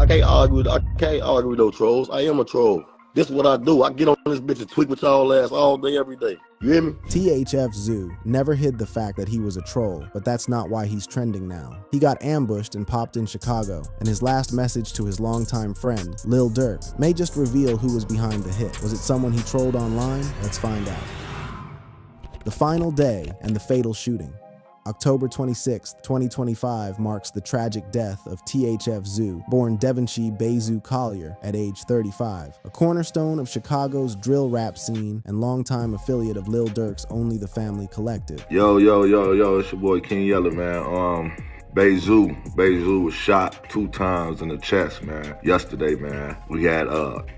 I can't argue with no trolls. I am a troll. This is what I do. I get on this bitch and tweet with y'all ass all day, every day. You hear me? THF Zoo never hid the fact that he was a troll, but that's not why he's trending now. He got ambushed and popped in Chicago, and his last message to his longtime friend, Lil Durk, may just reveal who was behind the hit. Was it someone he trolled online? Let's find out. The final day and the fatal shooting. October 26, 2025 marks the tragic death of THF Zoo, born Devonshee Bezu Collier at age 35, a cornerstone of Chicago's drill rap scene and longtime affiliate of Lil Durk's Only the Family collective. Yo, it's your boy King Yella, man. Bezu was shot 2 times in the chest, man. Yesterday, man. We had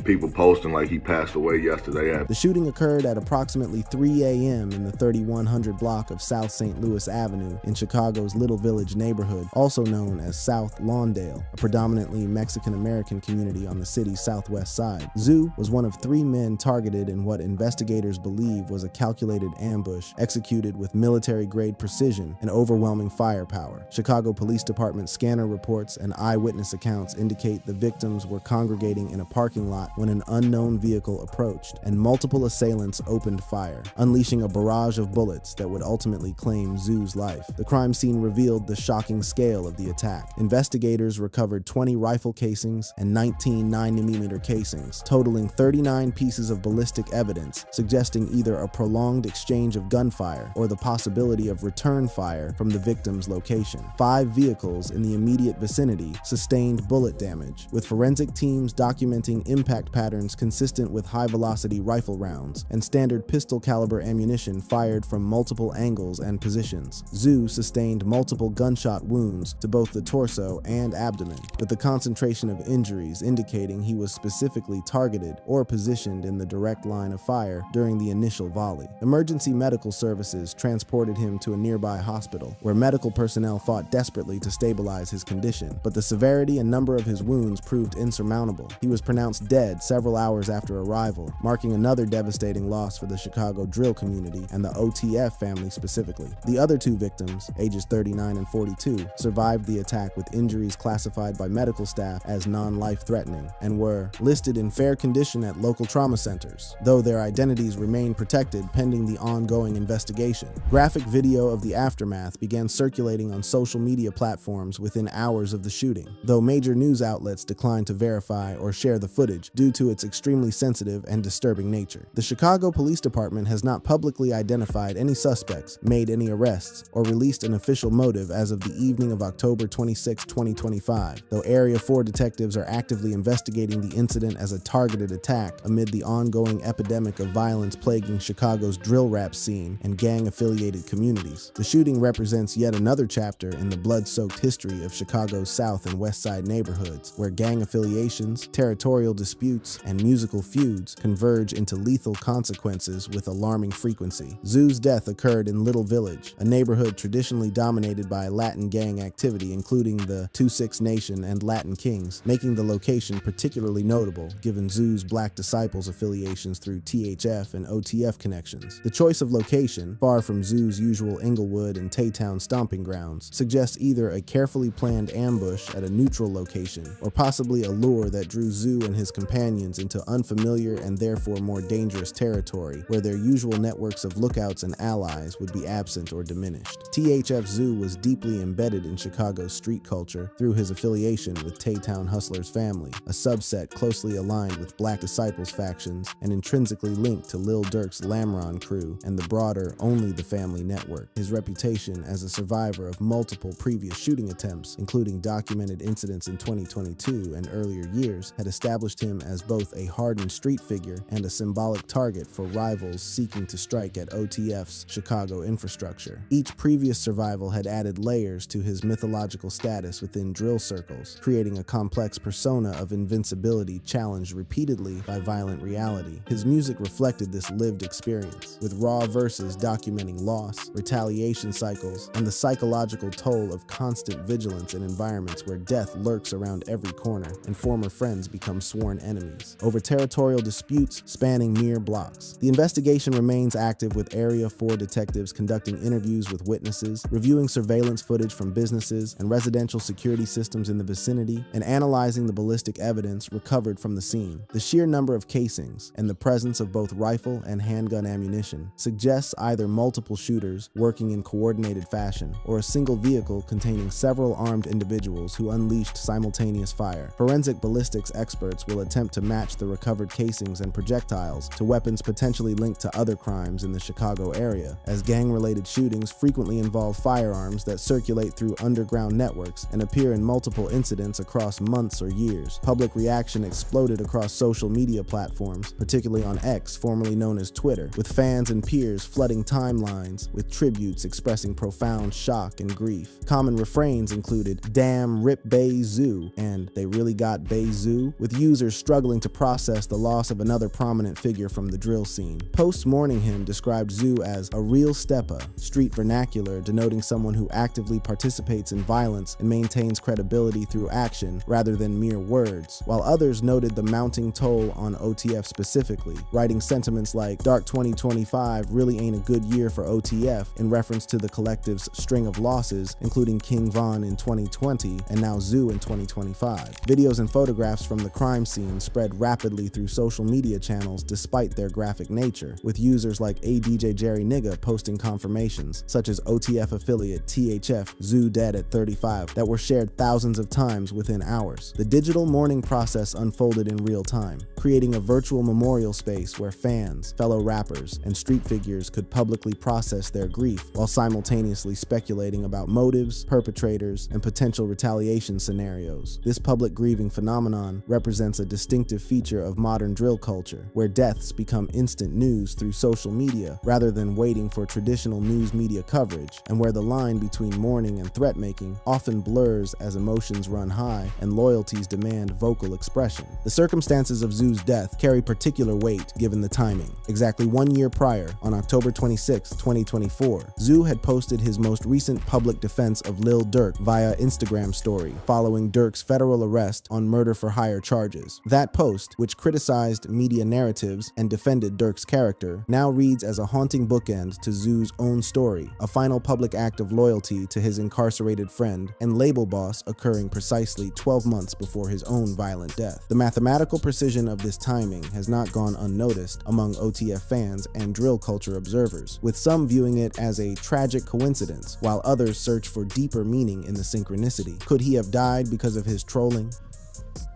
people posting like he passed away yesterday. The shooting occurred at approximately 3 a.m. in the 3100 block of South St. Louis Avenue in Chicago's Little Village neighborhood, also known as South Lawndale, a predominantly Mexican-American community on the city's southwest side. Zoo was one of 3 men targeted in what investigators believe was a calculated ambush executed with military-grade precision and overwhelming firepower. Chicago Police Department scanner reports and eyewitness accounts indicate the victims were congregating in a parking lot when an unknown vehicle approached, and multiple assailants opened fire, unleashing a barrage of bullets that would ultimately claim Zoo's life. The crime scene revealed the shocking scale of the attack. Investigators recovered 20 rifle casings and 19 9mm casings, totaling 39 pieces of ballistic evidence, suggesting either a prolonged exchange of gunfire or the possibility of return fire from the victim's location. 5 vehicles in the immediate vicinity sustained bullet damage, with forensic teams documenting impact patterns consistent with high-velocity rifle rounds and standard pistol-caliber ammunition fired from multiple angles and positions. Zoo sustained multiple gunshot wounds to both the torso and abdomen, with the concentration of injuries indicating he was specifically targeted or positioned in the direct line of fire during the initial volley. Emergency medical services transported him to a nearby hospital, where medical personnel fought desperately to stabilize his condition, but the severity and number of his wounds proved insurmountable. He was pronounced dead several hours after arrival, marking another devastating loss for the Chicago drill community and the OTF family specifically. The other 2 victims, ages 39 and 42, survived the attack with injuries classified by medical staff as non-life-threatening and were listed in fair condition at local trauma centers, though their identities remain protected pending the ongoing investigation. Graphic video of the aftermath began circulating on social media platforms within hours of the shooting, though major news outlets declined to verify or share the footage due to its extremely sensitive and disturbing nature. The Chicago Police Department has not publicly identified any suspects, made any arrests, or released an official motive as of the evening of October 26, 2025, though Area 4 detectives are actively investigating the incident as a targeted attack amid the ongoing epidemic of violence plaguing Chicago's drill rap scene and gang-affiliated communities. The shooting represents yet another chapter in the blood-soaked history of Chicago's South and West Side neighborhoods, where gang affiliations, territorial disputes, and musical feuds converge into lethal consequences with alarming frequency. Zoo's death occurred in Little Village, a neighborhood traditionally dominated by Latin gang activity, including the 2-6 Nation and Latin Kings, making the location particularly notable given Zoo's Black Disciples affiliations through THF and OTF connections. The choice of location, far from Zoo's usual Inglewood and Taytown stomping grounds, suggests either a carefully planned ambush at a neutral location, or possibly a lure that drew Zoo and his companions into unfamiliar and therefore more dangerous territory, where their usual networks of lookouts and allies would be absent or diminished. THF Zoo was deeply embedded in Chicago's street culture through his affiliation with Taytown Hustlers family, a subset closely aligned with Black Disciples factions and intrinsically linked to Lil Durk's Lamron crew and the broader Only the Family network. His reputation as a survivor of multiple previous shooting attempts, including documented incidents in 2022 and earlier years, had established him as both a hardened street figure and a symbolic target for rivals seeking to strike at OTF's Chicago infrastructure. Each previous survival had added layers to his mythological status within drill circles, creating a complex persona of invincibility challenged repeatedly by violent reality. His music reflected this lived experience, with raw verses documenting loss, retaliation cycles, and the psychological toll role of constant vigilance in environments where death lurks around every corner and former friends become sworn enemies, over territorial disputes spanning mere blocks. The investigation remains active, with Area 4 detectives conducting interviews with witnesses, reviewing surveillance footage from businesses and residential security systems in the vicinity, and analyzing the ballistic evidence recovered from the scene. The sheer number of casings and the presence of both rifle and handgun ammunition suggests either multiple shooters working in coordinated fashion or a single vehicle containing several armed individuals who unleashed simultaneous fire. Forensic ballistics experts will attempt to match the recovered casings and projectiles to weapons potentially linked to other crimes in the Chicago area, as gang-related shootings frequently involve firearms that circulate through underground networks and appear in multiple incidents across months or years. Public reaction exploded across social media platforms, particularly on X, formerly known as Twitter, with fans and peers flooding timelines with tributes expressing profound shock and grief. Common refrains included, "Damn, rip Bay Zoo," and "They really got Bay Zoo," with users struggling to process the loss of another prominent figure from the drill scene. Posts mourning him described Zoo as a real stepper, street vernacular denoting someone who actively participates in violence and maintains credibility through action rather than mere words, while others noted the mounting toll on OTF specifically, writing sentiments like, "Dark 2025 really ain't a good year for OTF," in reference to the collective's string of losses, including King Von in 2020 and now Zoo in 2025. Videos and photographs from the crime scene spread rapidly through social media channels despite their graphic nature, with users like ADJ Jerry Nigga posting confirmations, such as OTF affiliate THF Zoo dead at 35, that were shared thousands of times within hours. The digital mourning process unfolded in real time, creating a virtual memorial space where fans, fellow rappers, and street figures could publicly process their grief while simultaneously speculating about motives, perpetrators, and potential retaliation scenarios. This public grieving phenomenon represents a distinctive feature of modern drill culture, where deaths become instant news through social media rather than waiting for traditional news media coverage, and where the line between mourning and threat-making often blurs as emotions run high and loyalties demand vocal expression. The circumstances of Zoo's death carry particular weight given the timing. Exactly 1 year prior, on October 26, 2024, Zoo had posted his most recent public defense of Lil Durk via Instagram story, following Durk's federal arrest on murder-for-hire charges. That post, which criticized media narratives and defended Durk's character, now reads as a haunting bookend to Zoo's own story, a final public act of loyalty to his incarcerated friend and label boss occurring precisely 12 months before his own violent death. The mathematical precision of this timing has not gone unnoticed among OTF fans and drill culture observers, with some viewing it as a tragic coincidence, while others search for deeper meaning in the synchronicity. Could he have died because of his trolling?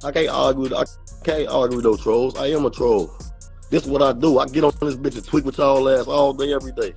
I can't argue with those trolls. I am a troll. This is what I do. I get on this bitch and tweet with y'all ass all day, every day.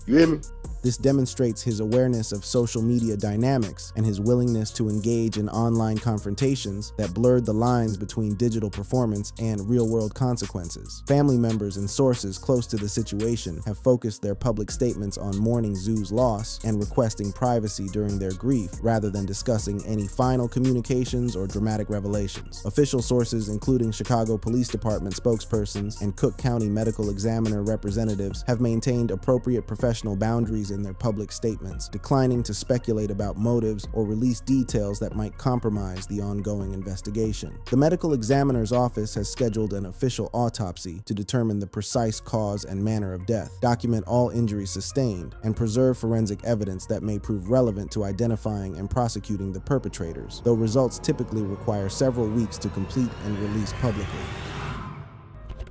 You hear me? This demonstrates his awareness of social media dynamics and his willingness to engage in online confrontations that blurred the lines between digital performance and real-world consequences. Family members and sources close to the situation have focused their public statements on mourning Zoo's loss and requesting privacy during their grief rather than discussing any final communications or dramatic revelations. Official sources, including Chicago Police Department spokespersons and Cook County Medical Examiner representatives, have maintained appropriate professional boundaries in their public statements, declining to speculate about motives or release details that might compromise the ongoing investigation. The medical examiner's office has scheduled an official autopsy to determine the precise cause and manner of death, document all injuries sustained, and preserve forensic evidence that may prove relevant to identifying and prosecuting the perpetrators, though results typically require several weeks to complete and release publicly.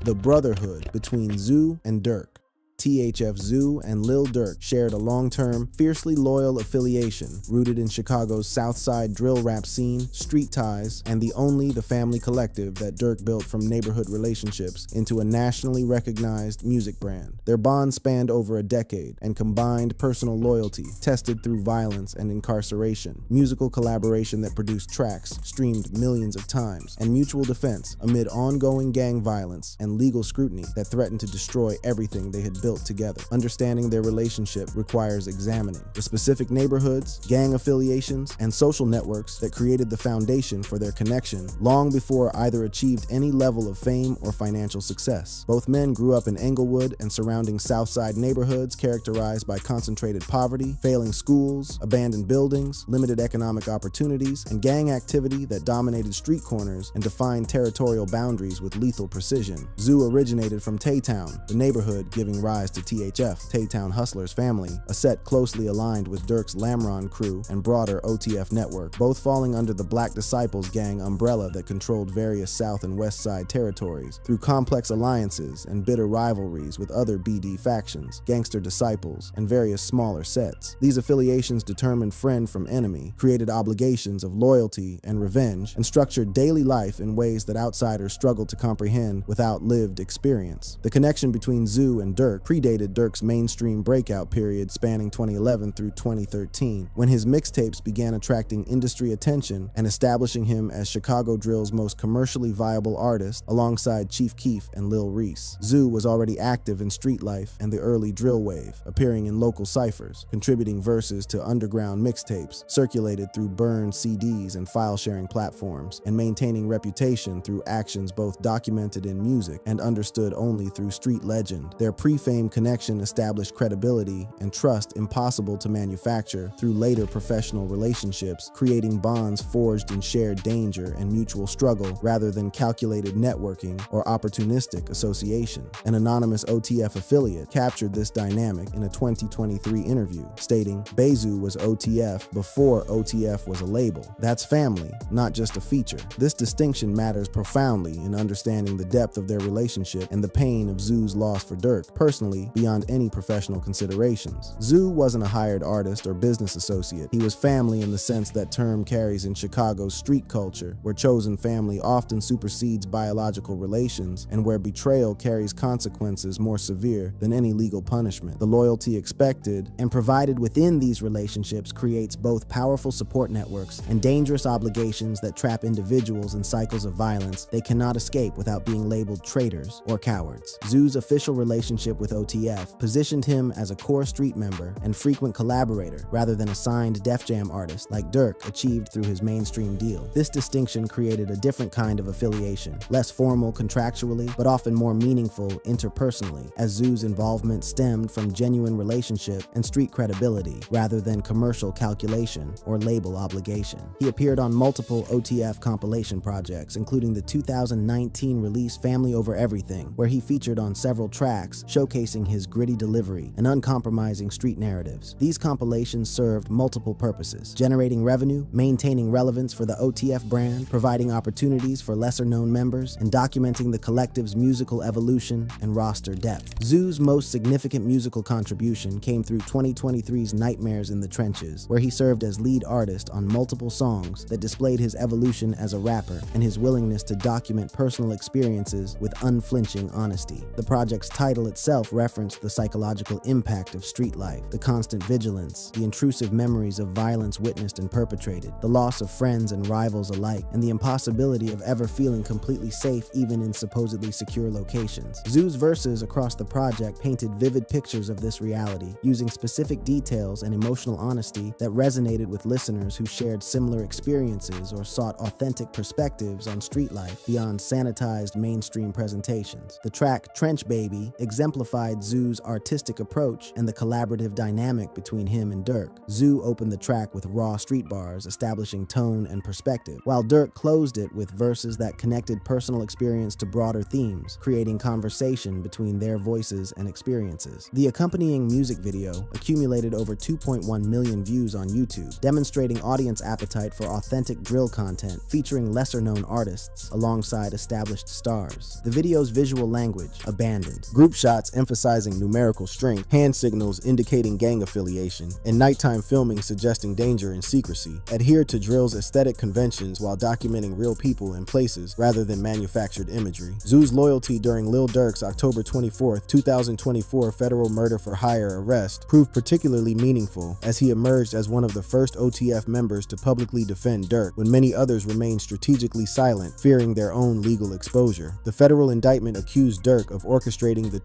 The brotherhood between Zoo and Durk. THF Zoo and Lil Durk shared a long-term, fiercely loyal affiliation rooted in Chicago's South Side drill rap scene, street ties, and the family collective that Durk built from neighborhood relationships into a nationally recognized music brand. Their bond spanned over a decade and combined personal loyalty, tested through violence and incarceration, musical collaboration that produced tracks streamed millions of times, and mutual defense amid ongoing gang violence and legal scrutiny that threatened to destroy everything they had built built together. Understanding their relationship requires examining the specific neighborhoods, gang affiliations, and social networks that created the foundation for their connection long before either achieved any level of fame or financial success. Both men grew up in Englewood and surrounding Southside neighborhoods characterized by concentrated poverty, failing schools, abandoned buildings, limited economic opportunities, and gang activity that dominated street corners and defined territorial boundaries with lethal precision. Zoo originated from Taytown, the neighborhood giving rise to THF, Taytown Hustlers Family, a set closely aligned with Durk's Lamron crew and broader OTF network, both falling under the Black Disciples gang umbrella that controlled various South and West Side territories through complex alliances and bitter rivalries with other BD factions, Gangster Disciples, and various smaller sets. These affiliations determined friend from enemy, created obligations of loyalty and revenge, and structured daily life in ways that outsiders struggled to comprehend without lived experience. The connection between Zoo and Durk predated Durk's mainstream breakout period spanning 2011 through 2013, when his mixtapes began attracting industry attention and establishing him as Chicago Drill's most commercially viable artist alongside Chief Keef and Lil Reese. Zoo was already active in street life and the early drill wave, appearing in local ciphers, contributing verses to underground mixtapes circulated through burned CDs and file-sharing platforms, and maintaining reputation through actions both documented in music and understood only through street legend. Their pre-fame connection established credibility and trust impossible to manufacture through later professional relationships, creating bonds forged in shared danger and mutual struggle rather than calculated networking or opportunistic association. An anonymous OTF affiliate captured this dynamic in a 2023 interview, stating, "Bezu was OTF before OTF was a label. That's family, not just a feature." This distinction matters profoundly in understanding the depth of their relationship and the pain of Zoo's loss for Durk, personally, beyond any professional considerations. Zoo wasn't a hired artist or business associate. He was family in the sense that term carries in Chicago's street culture, where chosen family often supersedes biological relations and where betrayal carries consequences more severe than any legal punishment. The loyalty expected and provided within these relationships creates both powerful support networks and dangerous obligations that trap individuals in cycles of violence they cannot escape without being labeled traitors or cowards. Zoo's official relationship with OTF positioned him as a core street member and frequent collaborator rather than a signed Def Jam artist like Durk achieved through his mainstream deal. This distinction created a different kind of affiliation, less formal contractually, but often more meaningful interpersonally, as Zoo's involvement stemmed from genuine relationship and street credibility rather than commercial calculation or label obligation. He appeared on multiple OTF compilation projects, including the 2019 release Family Over Everything, where he featured on several tracks showcasing his gritty delivery and uncompromising street narratives. These compilations served multiple purposes: generating revenue, maintaining relevance for the OTF brand, providing opportunities for lesser-known members, and documenting the collective's musical evolution and roster depth. Zoo's most significant musical contribution came through 2023's Nightmares in the Trenches, where he served as lead artist on multiple songs that displayed his evolution as a rapper and his willingness to document personal experiences with unflinching honesty. The project's title itself referenced the psychological impact of street life, the constant vigilance, the intrusive memories of violence witnessed and perpetrated, the loss of friends and rivals alike, and the impossibility of ever feeling completely safe even in supposedly secure locations. Zoo's verses across the project painted vivid pictures of this reality, using specific details and emotional honesty that resonated with listeners who shared similar experiences or sought authentic perspectives on street life beyond sanitized mainstream presentations. The track Trench Baby exemplified Zoo's artistic approach and the collaborative dynamic between him and Durk. Zoo opened the track with raw street bars, establishing tone and perspective, while Durk closed it with verses that connected personal experience to broader themes, creating conversation between their voices and experiences. The accompanying music video accumulated over 2.1 million views on YouTube, demonstrating audience appetite for authentic drill content featuring lesser-known artists alongside established stars. The video's visual language, abandoned, group shots emphasizing numerical strength, hand signals indicating gang affiliation, and nighttime filming suggesting danger and secrecy, adhere to drill's aesthetic conventions while documenting real people and places rather than manufactured imagery. Zoo's loyalty during Lil Durk's October 24, 2024 federal murder for hire arrest proved particularly meaningful, as he emerged as one of the first OTF members to publicly defend Durk when many others remained strategically silent, fearing their own legal exposure. The federal indictment accused Durk of orchestrating the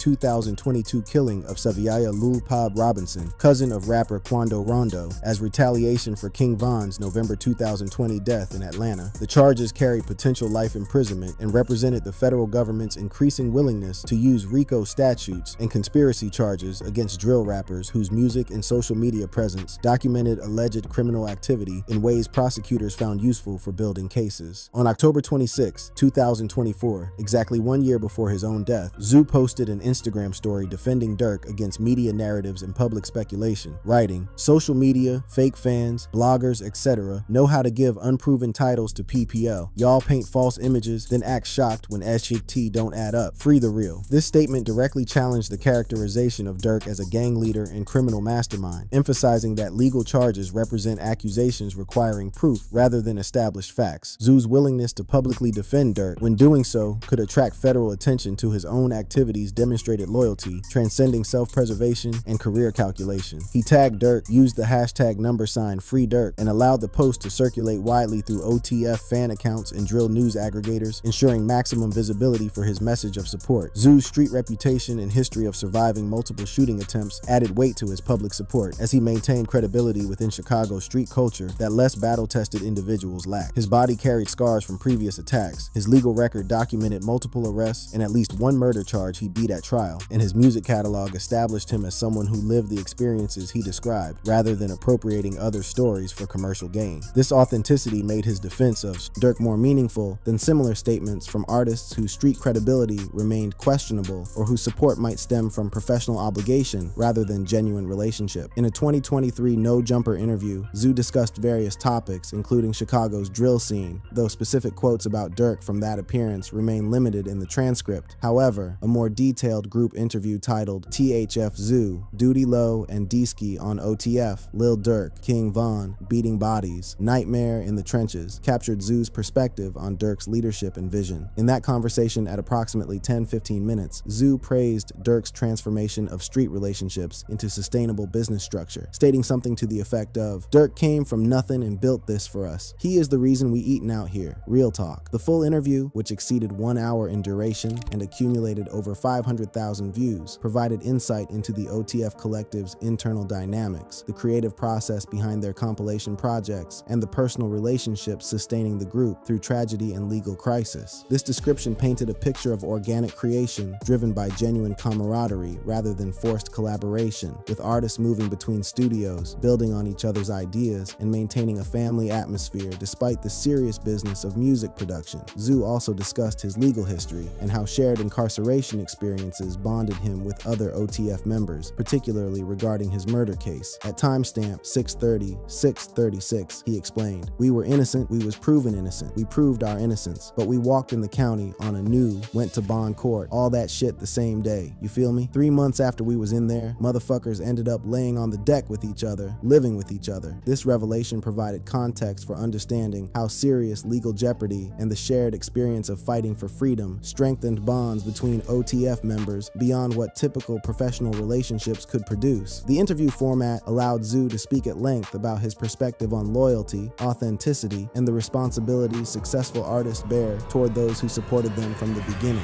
2022 killing of Saviaya Lul Pab Robinson, cousin of rapper Quando Rondo, as retaliation for King Von's November 2020 death in Atlanta. The charges carried potential life imprisonment and represented the federal government's increasing willingness to use RICO statutes and conspiracy charges against drill rappers whose music and social media presence documented alleged criminal activity in ways prosecutors found useful for building cases. On October 26, 2024, exactly 1 year before his own death, Zoo posted an Instagram story defending Durk against media narratives and public speculation, writing, "Social media, fake fans, bloggers, etc. know how to give unproven titles to PPL. Y'all paint false images, then act shocked when SHT don't add up. Free the real." This statement directly challenged the characterization of Durk as a gang leader and criminal mastermind, emphasizing that legal charges represent accusations requiring proof rather than established facts. Zoo's willingness to publicly defend Durk, when doing so, could attract federal attention to his own activities demonstrated loyalty, transcending self-preservation and career calculation. He tagged Durk, used the hashtag #FreeDurk, and allowed the post to circulate widely through OTF fan accounts and drill news aggregators, ensuring maximum visibility for his message of support. Zoo's street reputation and history of surviving multiple shooting attempts added weight to his public support, as he maintained credibility within Chicago's street culture that less battle-tested individuals lack. His body carried scars from previous attacks, his legal record documented multiple arrests and at least one murder charge he beat at trial, and his music catalog established him as someone who lived the experiences he described, rather than appropriating other stories for commercial gain. This authenticity made his defense of Durk more meaningful than similar statements from artists whose street credibility remained questionable or whose support might stem from professional obligation rather than genuine relationship. In a 2023 No Jumper interview, Zoo discussed various topics, including Chicago's drill scene, though specific quotes about Durk from that appearance remain limited in the transcript. However, a more detailed group interview titled THF Zoo, Duty Low and D-Ski on OTF, Lil Durk, King Von, Beating Bodies, Nightmare in the Trenches, captured Zoo's perspective on Durk's leadership and vision. In that conversation at approximately 10-15 minutes, Zoo praised Durk's transformation of street relationships into sustainable business structure, stating something to the effect of, "Durk came from nothing and built this for us. He is the reason we eatin' out here. Real talk." The full interview, which exceeded 1 hour in duration and accumulated over 500,000 views, provided insight into the OTF Collective's internal dynamics, the creative process behind their compilation projects, and the personal relationships sustaining the group through tragedy and legal crisis. This description painted a picture of organic creation driven by genuine camaraderie rather than forced collaboration, with artists moving between studios, building on each other's ideas, and maintaining a family atmosphere despite the serious business of music production. Zoo also discussed his legal history and how shared incarceration experiences bonded him with other OTF members, particularly regarding his murder case. At timestamp 6/30/6/36, he explained, "We were innocent, we was proven innocent. We proved our innocence, but we walked in the county on a new, went to bond court, all that shit the same day. You feel me? 3 months after we was in there, motherfuckers ended up laying on the deck with each other, living with each other." This revelation provided context for understanding how serious legal jeopardy and the shared experience of fighting for freedom strengthened bonds between OTF members beyond what typical professional relationships could produce. The interview format allowed Zoo to speak at length about his perspective on loyalty, authenticity, and the responsibilities successful artists bear toward those who supported them from the beginning.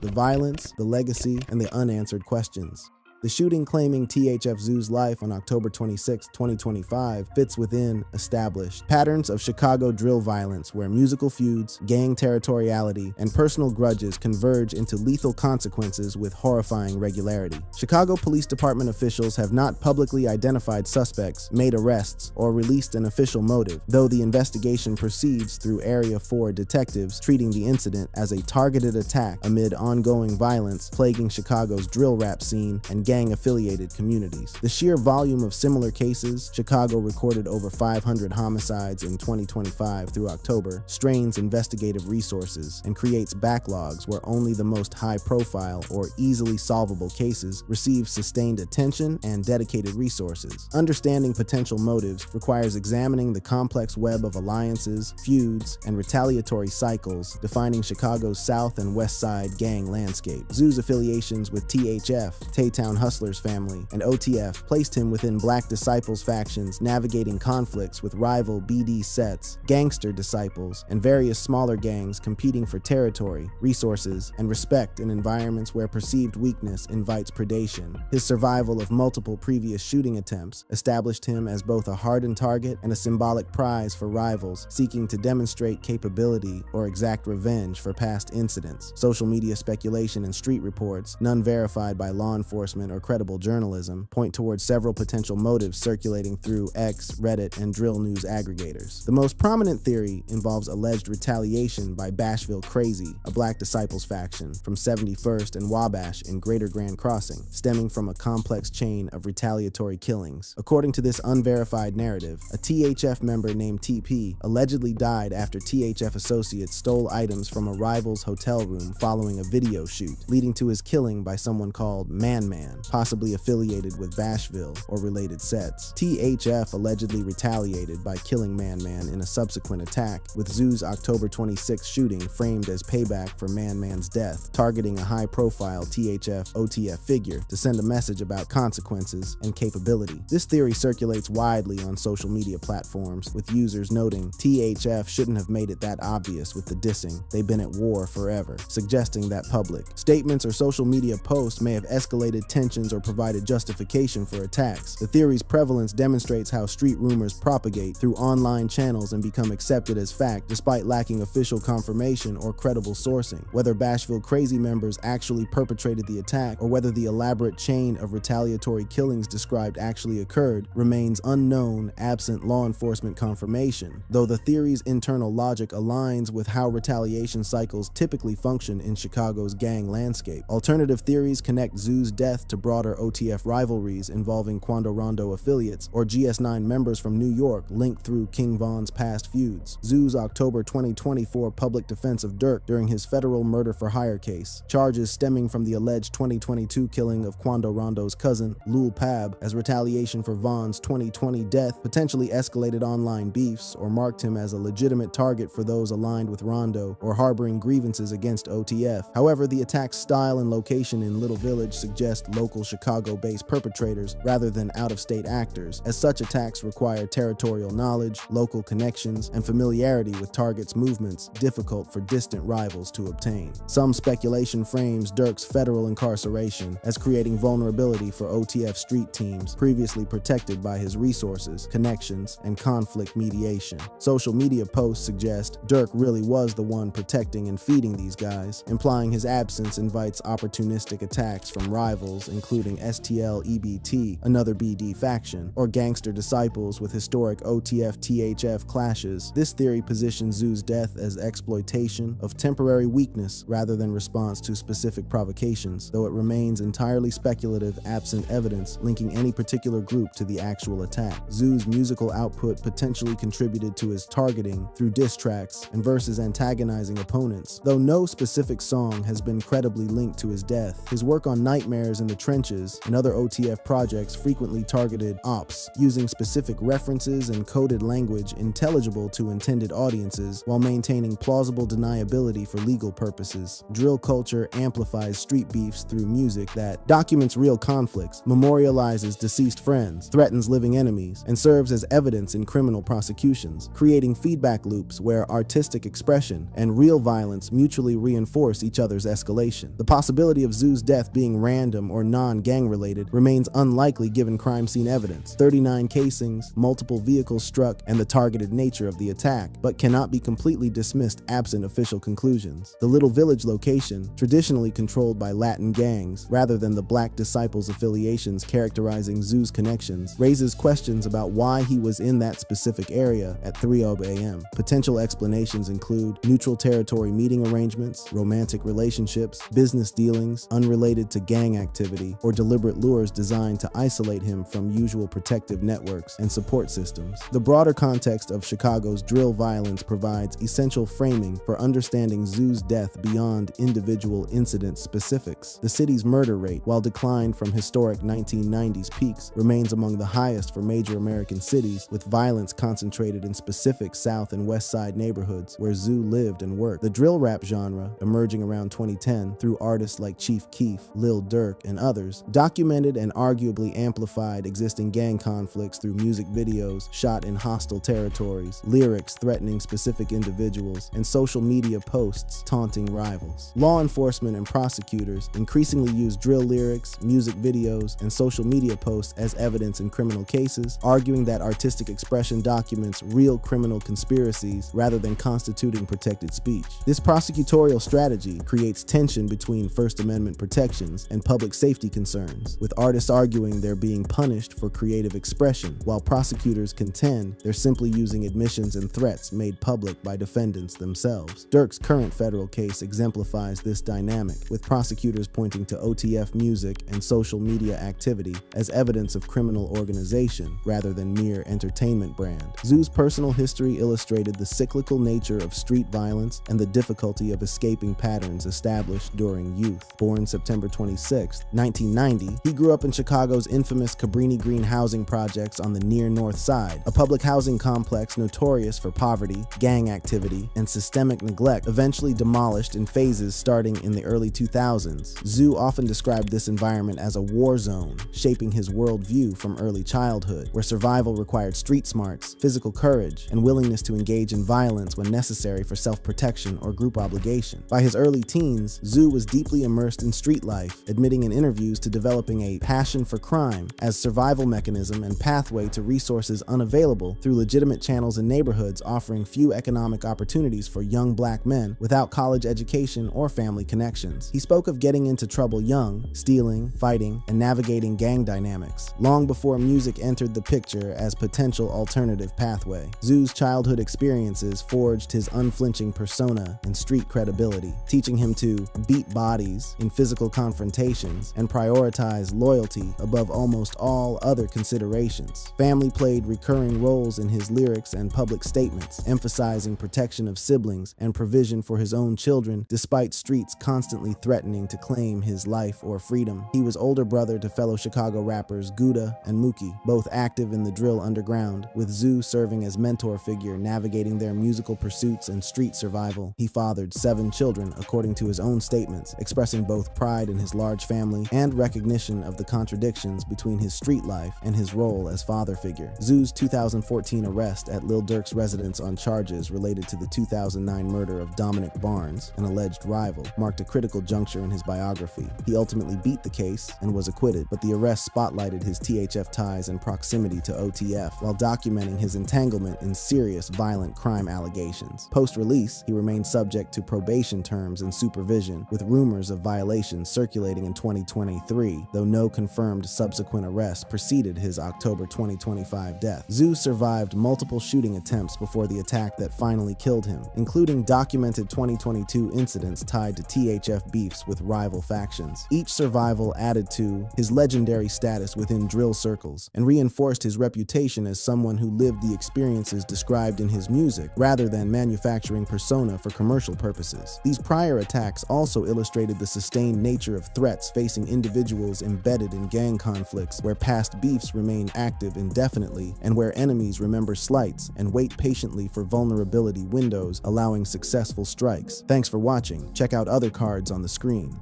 The violence, the legacy, and the unanswered questions. The shooting claiming THF Zoo's life on October 26, 2025 fits within established patterns of Chicago drill violence where musical feuds, gang territoriality, and personal grudges converge into lethal consequences with horrifying regularity. Chicago Police Department officials have not publicly identified suspects, made arrests, or released an official motive, though the investigation proceeds through Area 4 detectives treating the incident as a targeted attack amid ongoing violence plaguing Chicago's drill rap scene and gang-affiliated communities. The sheer volume of similar cases, Chicago recorded over 500 homicides in 2025 through October, strains investigative resources and creates backlogs where only the most high-profile or easily solvable cases receive sustained attention and dedicated resources. Understanding potential motives requires examining the complex web of alliances, feuds, and retaliatory cycles defining Chicago's South and West Side gang landscape. Zoo's affiliations with THF, Taytown hustlers family, and OTF placed him within Black Disciples factions navigating conflicts with rival BD sets, Gangster Disciples, and various smaller gangs competing for territory, resources, and respect in environments where perceived weakness invites predation. His survival of multiple previous shooting attempts established him as both a hardened target and a symbolic prize for rivals seeking to demonstrate capability or exact revenge for past incidents. Social media speculation and street reports, none verified by law enforcement or credible journalism, point towards several potential motives circulating through X, Reddit, and drill news aggregators. The most prominent theory involves alleged retaliation by Bashville Crazy, a Black Disciples faction from 71st and Wabash in Greater Grand Crossing, stemming from a complex chain of retaliatory killings. According to this unverified narrative, a THF member named TP allegedly died after THF associates stole items from a rival's hotel room following a video shoot, leading to his killing by someone called Man Man, possibly affiliated with Bashville or related sets. THF allegedly retaliated by killing Man Man in a subsequent attack, with Zoo's October 26th shooting framed as payback for Man Man's death, targeting a high-profile THF-OTF figure to send a message about consequences and capability. This theory circulates widely on social media platforms, with users noting THF shouldn't have made it that obvious with the dissing. They've been at war forever, suggesting that public statements or social media posts may have escalated tensions or provided justification for attacks. The theory's prevalence demonstrates how street rumors propagate through online channels and become accepted as fact despite lacking official confirmation or credible sourcing. Whether Bashville Crazy members actually perpetrated the attack or whether the elaborate chain of retaliatory killings described actually occurred remains unknown absent law enforcement confirmation, though the theory's internal logic aligns with how retaliation cycles typically function in Chicago's gang landscape. Alternative theories connect Zoo's death to broader OTF rivalries involving Quando Rondo affiliates or GS9 members from New York linked through King Von's past feuds. Zoo's October 2024 public defense of Durk during his federal murder-for-hire case, charges stemming from the alleged 2022 killing of Quando Rondo's cousin, Lul Pab, as retaliation for Von's 2020 death, potentially escalated online beefs or marked him as a legitimate target for those aligned with Rondo or harboring grievances against OTF. However, the attack's style and location in Little Village suggest local Chicago-based perpetrators rather than out-of-state actors, as such attacks require territorial knowledge, local connections, and familiarity with targets' movements difficult for distant rivals to obtain. Some speculation frames Durk's federal incarceration as creating vulnerability for OTF street teams previously protected by his resources, connections, and conflict mediation. Social media posts suggest Durk really was the one protecting and feeding these guys, implying his absence invites opportunistic attacks from rivals including STL-EBT, another BD faction, or Gangster Disciples with historic OTF-THF clashes. This theory positions Zoo's death as exploitation of temporary weakness rather than response to specific provocations, though it remains entirely speculative absent evidence linking any particular group to the actual attack. Zoo's musical output potentially contributed to his targeting through diss tracks and verses antagonizing opponents, though no specific song has been credibly linked to his death. His work on Nightmares in the Trenches and other OTF projects frequently targeted ops, using specific references and coded language intelligible to intended audiences while maintaining plausible deniability for legal purposes. Drill culture amplifies street beefs through music that documents real conflicts, memorializes deceased friends, threatens living enemies, and serves as evidence in criminal prosecutions, creating feedback loops where artistic expression and real violence mutually reinforce each other's escalation. The possibility of Zoo's death being random or non-gang related remains unlikely given crime scene evidence, 39 casings, multiple vehicles struck, and the targeted nature of the attack, but cannot be completely dismissed absent official conclusions. The Little Village location, traditionally controlled by Latin gangs rather than the Black Disciples affiliations characterizing Zoo's connections, raises questions about why he was in that specific area at 3:00 a.m. Potential explanations include neutral territory meeting arrangements, romantic relationships, business dealings unrelated to gang activity, or deliberate lures designed to isolate him from usual protective networks and support systems. The broader context of Chicago's drill violence provides essential framing for understanding Zoo's death beyond individual incident specifics. The city's murder rate, while declined from historic 1990s peaks, remains among the highest for major American cities, with violence concentrated in specific South and West Side neighborhoods where Zoo lived and worked. The drill rap genre, emerging around 2010 through artists like Chief Keef, Lil Durk, and others, documented and arguably amplified existing gang conflicts through music videos shot in hostile territories, lyrics threatening specific individuals, and social media posts taunting rivals. Law enforcement and prosecutors increasingly use drill lyrics, music videos, and social media posts as evidence in criminal cases, arguing that artistic expression documents real criminal conspiracies rather than constituting protected speech. This prosecutorial strategy creates tension between First Amendment protections and public safety concerns, with artists arguing they're being punished for creative expression, while prosecutors contend they're simply using admissions and threats made public by defendants themselves. Durk's current federal case exemplifies this dynamic, with prosecutors pointing to OTF music and social media activity as evidence of criminal organization rather than mere entertainment brand. Zoo's personal history illustrated the cyclical nature of street violence and the difficulty of escaping patterns established during youth. Born September 26, 1990, he grew up in Chicago's infamous Cabrini Green housing projects on the near North Side, a public housing complex notorious for poverty, gang activity, and systemic neglect, eventually demolished in phases starting in the early 2000s. Zoo often described this environment as a war zone, shaping his worldview from early childhood, where survival required street smarts, physical courage, and willingness to engage in violence when necessary for self-protection or group obligation. By his early teens, Zoo was deeply immersed in street life, admitting in interviews to developing a passion for crime as survival mechanism and pathway to resources unavailable through legitimate channels in neighborhoods offering few economic opportunities for young black men without college education or family connections. He spoke of getting into trouble young, stealing, fighting, and navigating gang dynamics, long before music entered the picture as potential alternative pathway. Zoo's childhood experiences forged his unflinching persona and street credibility, teaching him to beat bodies in physical confrontations and prioritize loyalty above almost all other considerations. Family played recurring roles in his lyrics and public statements, emphasizing protection of siblings and provision for his own children despite streets constantly threatening to claim his life or freedom. He was older brother to fellow Chicago rappers Gouda and Mookie, both active in the drill underground, with Zoo serving as mentor figure navigating their musical pursuits and street survival. He fathered 7 children, according to his own statements, expressing both pride in his large family and recognition of the contradictions between his street life and his role as father figure. Zoo's 2014 arrest at Lil Durk's residence on charges related to the 2009 murder of Dominic Barnes, an alleged rival, marked a critical juncture in his biography. He ultimately beat the case and was acquitted, but the arrest spotlighted his THF ties and proximity to OTF while documenting his entanglement in serious violent crime allegations. Post-release, he remained subject to probation terms and supervision, with rumors of violations circulating in 2023, though no confirmed subsequent arrest preceded his October 2025 death. Zoo survived multiple shooting attempts before the attack that finally killed him, including documented 2022 incidents tied to THF beefs with rival factions. Each survival added to his legendary status within drill circles and reinforced his reputation as someone who lived the experiences described in his music rather than manufacturing persona for commercial purposes. These prior attacks also illustrated the sustained nature of threats facing individuals embedded in gang conflicts, where past beefs remain active indefinitely and where enemies remember slights and wait patiently for vulnerability windows, allowing successful strikes. Thanks for watching. Check out other cards on the screen.